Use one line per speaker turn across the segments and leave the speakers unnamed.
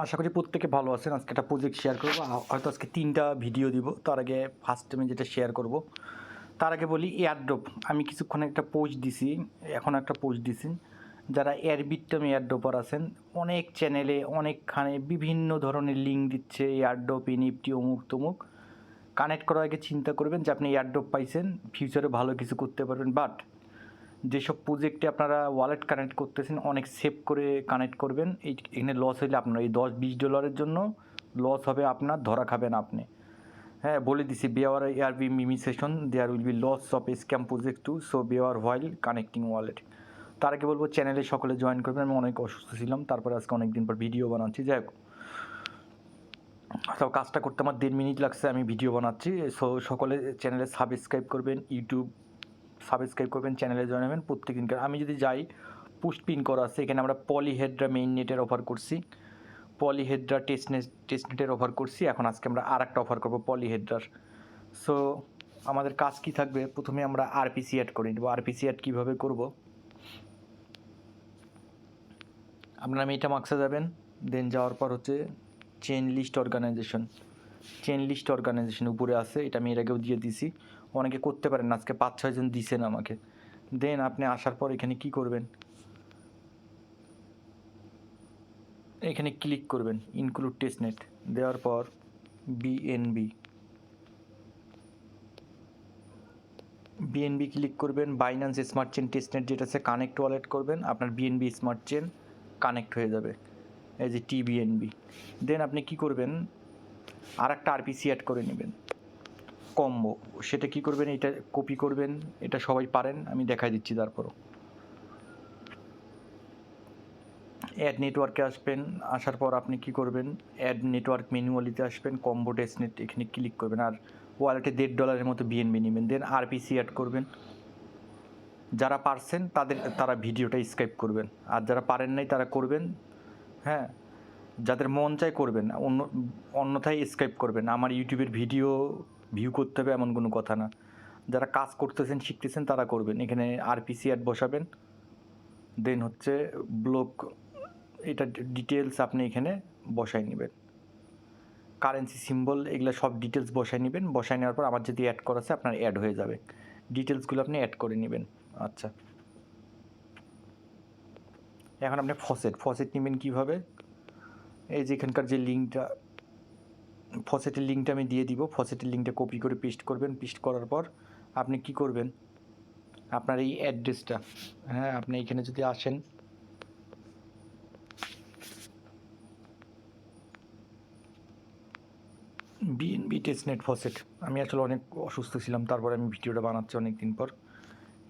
আশা করি প্রত্যেকে ভালো আছেন। আজকে একটা প্রজেক্ট শেয়ার করবো, হয়তো আজকে 3টা ভিডিও দিব। তার আগে ফার্স্ট আমি যেটা শেয়ার করব, তার আগে বলি এয়ারড্রপ। আমি কিছুক্ষণ একটা পোস্ট দিছি, এখন একটা পোস্ট দিছি। যারা এয়ারবিটম এয়ারড্রপার আছেন, অনেক চ্যানেলে অনেকখানে বিভিন্ন ধরনের লিঙ্ক দিচ্ছে, এয়ারড্রপ এনএফটি অমুক তমুক। কানেক্ট করার আগে চিন্তা করবেন যে আপনি এয়ারড্রপ পাইছেন, ফিউচারে ভালো কিছু করতে পারবেন। বাট যেসব প্রজেক্টে আপনারা ওয়ালেট কানেক্ট করতেছেন, অনেক সেভ করে কানেক্ট করবেন। এখানে লস হলে আপনার এই $10-20 জন্য লস হবে, আপনার ধরা খাবেন আপনি। হ্যাঁ, বলে দিছি, বেওয়ার এয়ারবি মিমি session, there will be lots of scam project too, so beware while connecting wallet. তার আগে বলবো চ্যানেলে সকলে জয়েন করবেন। আমি অনেক অসুস্থ ছিলাম, তারপরে আজকে অনেক দিন পর ভিডিও বানাচ্ছি। যাই হোক, সব কাজটা করতে আমার 1.5 মিনিট লাগছে, আমি ভিডিও বানাচ্ছি। সো সকলে চ্যানেলে সাবস্ক্রাইব করবেন, ইউটিউব সাবস্ক্রাইব করবেন, চ্যানেলে জয়েন হবেন প্রত্যেক দিনকার। আমি যদি যাই, পোস্ট পিন করা আছে, এখানে আমরা পলিহেড্রা মেইন নেটের অফার করছি, পলিহেড্রা টেস্টনেটের অফার করছি। এখন আজকে আমরা আর একটা অফার করবো পলিহেড্রার। সো আমাদের কাজ কি থাকবে, প্রথমে আমরা আরপিসি অ্যাড করে নেব। আরপিসি অ্যাড কীভাবে করব, আপনারা মেটা মার্কসে যাবেন, দেন যাওয়ার পর হচ্ছে chain list organisation. Chain list organisation উপরে আছে, এটা আমি এর আগেও দিয়ে দিছি। অনেকে করতে পারেন, আজকে 5-6 জন দিছেন আমাকে। দেন আপনি আসার পর এখানে কি করবেন, এখানে ক্লিক করবেন ইনক্লুড টেস্টনেট, দেওয়ার পর বিএনবি ক্লিক করবেন। বাইন্যান্স স্মার্ট চেন টেস্টনেট যেটা আছে কানেক্ট ওয়ালেট করবেন, আপনার বিএনবি স্মার্ট চেন কানেক্ট হয়ে যাবে, এই যে টিবিএনবি। দেন আপনি কি করবেন, আর একটা আরপিসি অ্যাড করে নেবেন কম্বো। সেটা কি করবেন, এটা কপি করবেন, এটা সবাই পারেন, আমি দেখাই দিচ্ছি। তারপরও অ্যাড নেটওয়ার্কে আসবেন, আসার পর আপনি কি করবেন, অ্যাড নেটওয়ার্ক ম্যানুয়ালিতে আসবেন, কম্বো টেস্টনেট এখানে ক্লিক করবেন, আর ওয়ালেটে $1.5 মতো বিএনবি নেবেন। দেন আরপিসি অ্যাড করবেন। যারা পারছেন তারা ভিডিওটা স্ক্রাইব করবেন, আর যারা পারেন নাই তারা করবেন। হ্যাঁ, যাদের মন চায় করবেন, অন্যথায় স্ক্রাইব করবেন। আমার ইউটিউবের ভিডিও ভিউ করতে হবে এমন কোনো কথা না। যারা কাজ করতেছেন শিখতেছেন তারা করবেন। এখানে আরপিসি অ্যাড বসাবেন, দেন হচ্ছে ব্লক, এটা ডিটেলস আপনি এখানে বসাই নেবেন, কারেন্সি সিম্বল এগুলো সব ডিটেলস বসাই নেবেন। বসাই নেওয়ার পর আমার যদি অ্যাড করা আছে আপনার অ্যাড হয়ে যাবে, ডিটেলসগুলো আপনি অ্যাড করে নেবেন। আচ্ছা, এখন আপনি ফসেট নেবেন কীভাবে, এই যে এখানকার যে লিঙ্কটা, ফসেটের লিঙ্কটা আমি দিয়ে দিব। ফসেটের লিঙ্কটা কপি করে পেস্ট করবেন। পেস্ট করার পর আপনি কি করবেন, আপনার এই অ্যাড্রেসটা, হ্যাঁ আপনি এখানে যদি আসেন, বিএনবি টেস্টনেট ফসেট। আমি আসলে অনেক অসুস্থ ছিলাম, তারপর আমি ভিডিওটা বানাচ্ছি অনেক দিন পর।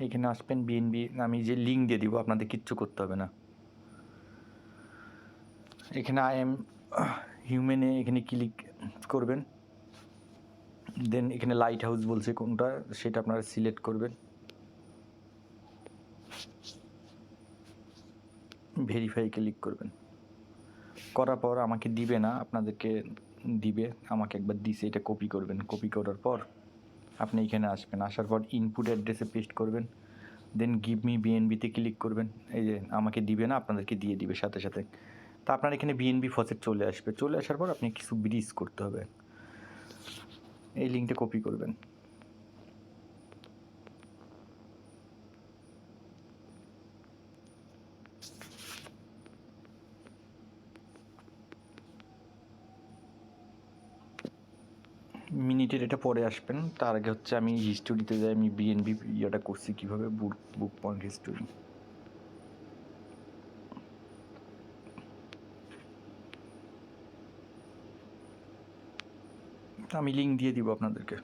এখানে আসবেন, বিএনবি আমি যে লিঙ্ক দিয়ে দিব, আপনাদের কিচ্ছু করতে হবে না। এখানে আই এম হিউম্যানে এখানে ক্লিক করবেন। দেন এখানে লাইট হাউস বলছে কোনটা, সেটা আপনারা সিলেক্ট করবেন। ভেরিফাই ক্লিক করবেন, করার পর আমাকে দিবে না, আপনাদেরকে দিবে। আমাকে একবার দিছে, এটা কপি করবেন। কপি করার পর আপনি এখানে আসবেন, আসার পর ইনপুট অ্যাড্রেসে পেস্ট করবেন। দেন গিভ মি বিএনবিতে ক্লিক করবেন। এই যে আমাকে দিবে না, আপনাদেরকে দিয়ে দিবে সাথে সাথে। তা আপনার এখানে বিএনবি ফসেট চলে আসবে। চলে আসার পর আপনি কিছু ব্রিজ করতে হবে, এই লিঙ্কটা কপি করবেন। মিনিটের এটা পরে আসবেন, তার আগে হচ্ছে আমি হিস্টোরিতে যাই, আমি বিএনবি ইয়েটা করছি কীভাবে, বুক পয়েন্ট হিস্টোরি। আমি লিঙ্ক দিয়ে দিব আপনাদেরকে।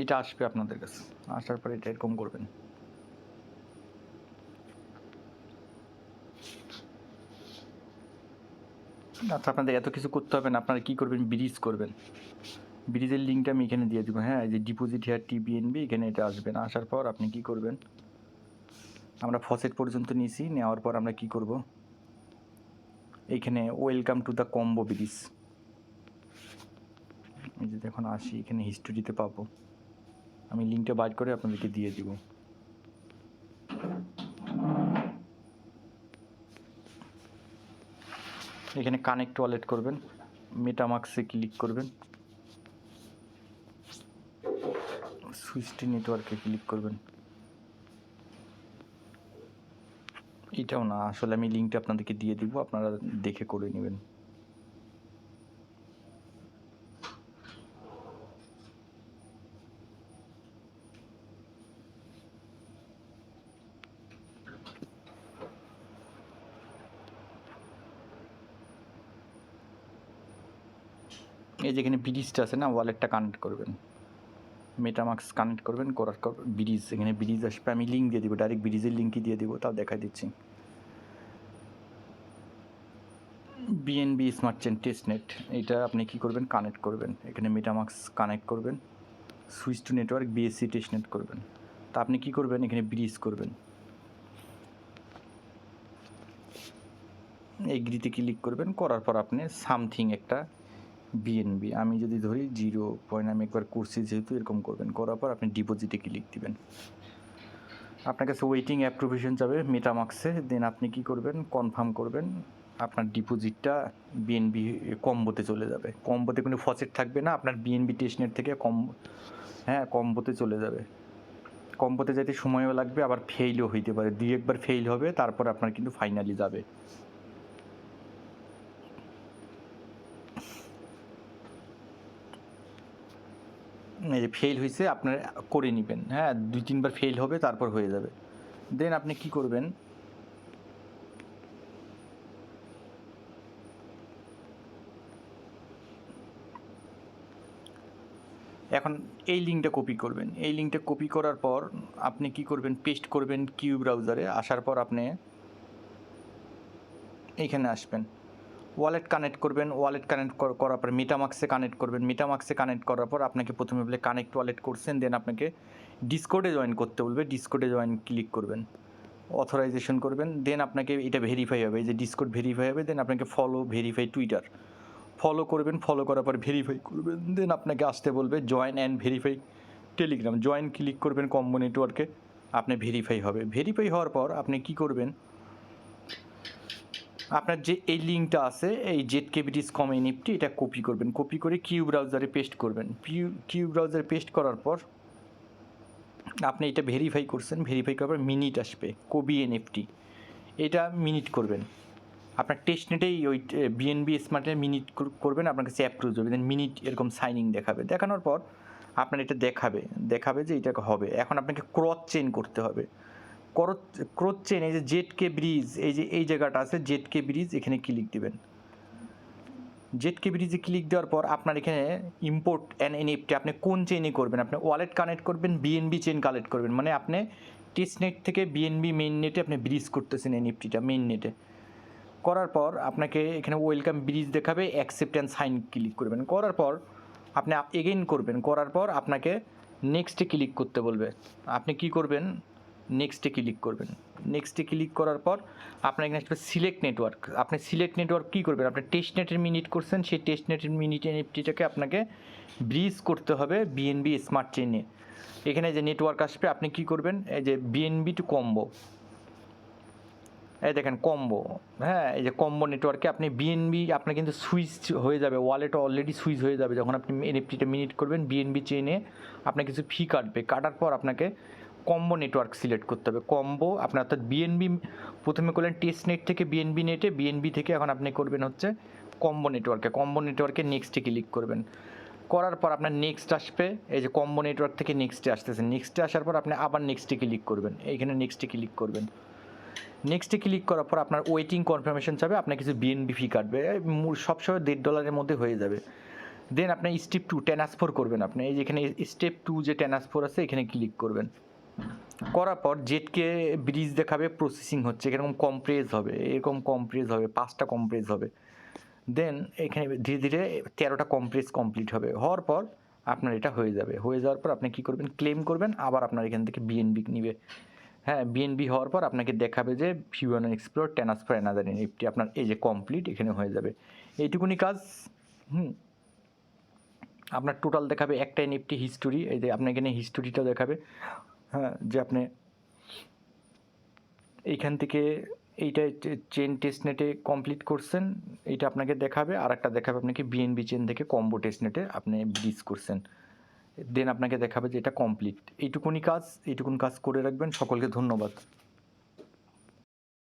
এটা আসবে আপনাদের কাছে, আসার পরে এটা এরকম করবেন। আচ্ছা, আপনাদের এত কিছু করতে হবে না, আপনারা কী করবেন, ব্রিজ করবেন। ব্রিজের লিঙ্কটা আমি এখানে দিয়ে দেবো। হ্যাঁ, এই যে ডিপোজিট হেয়ার টিবিএনবি, এখানে এটা আসবেন। আসার পর আপনি কি করবেন, আমরা ফসেট পর্যন্ত নিয়েছি, নেওয়ার পর আমরা কি করব, এইখানে welcome to the combo bridge, এই যে এখন আসি এখানে হিস্টোরিতে পাবো, আমি লিঙ্কটা বাইর করে আপনাদেরকে দিয়ে দিব। এখানে কানেক্ট ওয়ালেট করবেন, মেটামাক্সে ক্লিক করবেন, সুইচটি নেটওয়ার্কে ক্লিক করবেন। এটাও না, আসলে আমি লিঙ্কটা আপনাদেরকে দিয়ে দিব, আপনারা দেখে করে নেবেন। এই যেখানে ব্রিজটা আছে না, ওয়ালেটটা কানেক্ট করবেন, মেটামাক্স কানেক্ট করবেন, করার পর ব্রিজ, এখানে ব্রিজ আসবে, আমি লিঙ্ক দিয়ে দিব, ডাইরেক্ট ব্রিজের লিঙ্কই দিয়ে দিব, তাও দেখাই দিচ্ছি। বিএনবি স্মার্ট চেন টেস্টনেট, এটা আপনি কি করবেন, কানেক্ট করবেন, এখানে মেটামাক্স কানেক্ট করবেন, switch to network BSc testnet করবেন। তা আপনি কি করবেন, এখানে ব্রিজ করবেন, এগ্রিতে ক্লিক করবেন, করার পর আপনি সামথিং একটা বিএনবি, আমি যদি ধরি 0 আমি একবার করছি যেহেতু, এরকম করবেন, করার পর আপনি ডিপোজিটে ক্লিক দিবেন। আপনার কাছে ওয়েটিং অ্যাপ্রুভেশন যাবে মেটামাক্সে, দেন আপনি কি করবেন, কনফার্ম করবেন, আপনার ডিপোজিটটা বিএনবি কম্বোতে চলে যাবে। কম্বোতে কোনো ফসেট থাকবে না, আপনার বিএনবি টেস্টনেট থেকে কম্বোতে চলে যাবে। কম্বোতে যেতে সময়ও লাগবে, আবার ফেইলও হইতে পারে, 2-1বার ফেইল হবে, তারপর আপনার কিন্তু ফাইনালি যাবে। এই যে ফেল হয়েছে, আপনার করে নেবেন, 2-3বার ফেল হবে, তারপর হয়ে যাবে। দেন আপনি কি করবেন, এখন এই লিঙ্কটা কপি করবেন, এই লিঙ্কটা কপি করার পর আপনি কি করবেন, পেস্ট করবেন কিউ ব্রাউজারে, আসার পর আপনি এইখানে আসবেন, ওয়ালেট কানেক্ট করবেন, ওয়ালেট কানেক্ট করার পর মেটামাক্সে কানেক্ট করবেন, মেটামাক্সে কানেক্ট করার পর আপনাকে প্রথমে বলে কানেক্ট ওয়ালেট করছেন, দেন আপনাকে ডিসকর্ডে জয়েন করতে বলবে, ডিসকর্ডে জয়েন ক্লিক করবেন, অথরাইজেশন করবেন, দেন আপনাকে এটা ভেরিফাই হবে, এই যে ডিসকর্ড ভেরিফাই হবে, দেন আপনাকে ফলো ভেরিফাই টুইটার, ফলো করবেন, ফলো করার পর ভেরিফাই করবেন, দেন আপনাকে আসতে বলবে join and verify Telegram, join click করবেন কম্বো নেটওয়ার্কে, আপনি ভেরিফাই হবে। ভেরিফাই হওয়ার পর আপনি কি করবেন, আপনার যে এই লিঙ্কটা আছে এই Zkbridge এনএফটি, এটা কপি করবেন, কপি করে কিউ ব্রাউজারে পেস্ট করবেন, কিউ ব্রাউজারে পেস্ট করার পর আপনি এটা ভেরিফাই করছেন, ভেরিফাই করার পর মিনিট আসবে, কবি এনএফটি, এটা মিনিট করবেন, আপনার টেস্টনেটেই ওই বিএনবি স্মার্টে মিনিট করবেন, আপনার কাছে অ্যাপ্রুভ হবে, দেন মিনিট এরকম সাইনিং দেখাবে, দেখানোর পর আপনার এটা দেখাবে যে এটা হবে। এখন আপনাকে ক্রস চেইন করতে হবে, ক্রস চেইন, এই যে Zkbridge, এই জায়গাটা আছে Zkbridge, এখানে ক্লিক দিবেন, Zkbridge ক্লিক দেওয়ার পর আপনার এখানে ইম্পোর্ট অ্যান্ড এনএফটি, আপনি কোন চেইনে করবেন, আপনি ওয়ালেট কানেক্ট করবেন, বিএনবি চেইন কালেক্ট করবেন, মানে আপনি টেস্টনেট থেকে বিএনবি মেইন নেটে আপনি ব্রিজ করতেছেন এনএফটিটা মেইন নেটে, করার পর আপনাকে এখানে ওয়েলকাম ব্রিজ দেখাবে, অ্যাকসেপ্ট অ্যান্ড সাইন ক্লিক করবেন, করার পর আপনি এগেইন করবেন, করার পর আপনাকে নেক্সটে ক্লিক করতে বলবে, আপনি কি করবেন, নেক্সটে ক্লিক করবেন, নেক্সটে ক্লিক করার পর আপনার এখানে আসবে সিলেক্ট নেটওয়ার্ক, আপনি সিলেক্ট নেটওয়ার্ক কী করবেন, আপনি টেস্টনেটের মিনিট করছেন, সেই টেস্টনেটের মিনিট এনএফটিটাকে আপনাকে ব্রিজ করতে হবে বিএনবি স্মার্ট চেইনে, এখানে যে নেটওয়ার্ক আসবে আপনি কি করবেন, এই যে বিএনবি টু কম্বো, এই দেখেন কম্বো, এই যে কম্বো নেটওয়ার্কে আপনি বিএনবি, আপনার কিন্তু সুইচ হয়ে যাবে, ওয়ালেট অলরেডি সুইচ হয়ে যাবে, যখন আপনি এনএফটিটা মিনিট করবেন বিএনবি চেইনে আপনার কিছু ফি কাটবে, কাটার পর আপনাকে কম্বো নেটওয়ার্ক সিলেক্ট করতে হবে, কম্বো আপনার অর্থাৎ বিএনবি প্রথমে করলেন টেস্টনেট থেকে বিএনবি নেটে, বিএনবি থেকে এখন আপনি করবেন হচ্ছে কম্বো নেটওয়ার্কে নেক্সটে ক্লিক করবেন, করার পর আপনার নেক্সট আসবে, এই যে কম্বো নেটওয়ার্ক থেকে নেক্সটে আসতেছে, নেক্সটে আসার পর আপনি আবার নেক্সটে ক্লিক করবেন, এইখানে নেক্সটে ক্লিক করবেন, নেক্সটে ক্লিক করার পর আপনার ওয়েটিং কনফার্মেশন চাবে, আপনার কিছু বিএনবি ফি কাটবে, সবসময় $1.5 মধ্যে হয়ে যাবে, দেন আপনি স্টেপ 2 ট্রান্সফার করবেন, আপনি এই যেখানে স্টেপ 2 যে ট্রান্সফার আছে এখানে ক্লিক করবেন, করার পর Zkbridge দেখাবে প্রসেসিং হচ্ছে, এরকম কম্প্রেস হবে, 5টা কম্প্রেস হবে, দেন এখানে ধীরে ধীরে 13টা কম্প্রেস কমপ্লিট হবে, হওয়ার পর আপনার এটা হয়ে যাবে, হয়ে যাওয়ার পর আপনি কী করবেন, ক্লেম করবেন, আবার আপনার এখান থেকে বিএনবি নিবে, বিএনবি হওয়ার পর আপনাকে দেখাবে যে view and explore transfer another NFT, আপনার এই যে কমপ্লিট এখানে হয়ে যাবে, এইটুকুনি কাজ। আপনার টোটাল দেখাবে একটা এনএফটি হিস্টোরি, এই যে আপনার এখানে হিস্টোরিটা দেখাবে, হ্যাঁ, যে আপনি এইখান থেকে এইটা চেন টেস্টনেটে কমপ্লিট করছেন, এইটা আপনাকে দেখাবে। আর একটা দেখাবে আপনাকে বিএনবি চেন থেকে কম্বো টেস্টনেটে আপনি ব্রিজ করছেন, দেন আপনাকে দেখাবে যে এটা কমপ্লিট। এইটুকুনি কাজ, এইটুকুন কাজ করে রাখবেন। সকলকে ধন্যবাদ।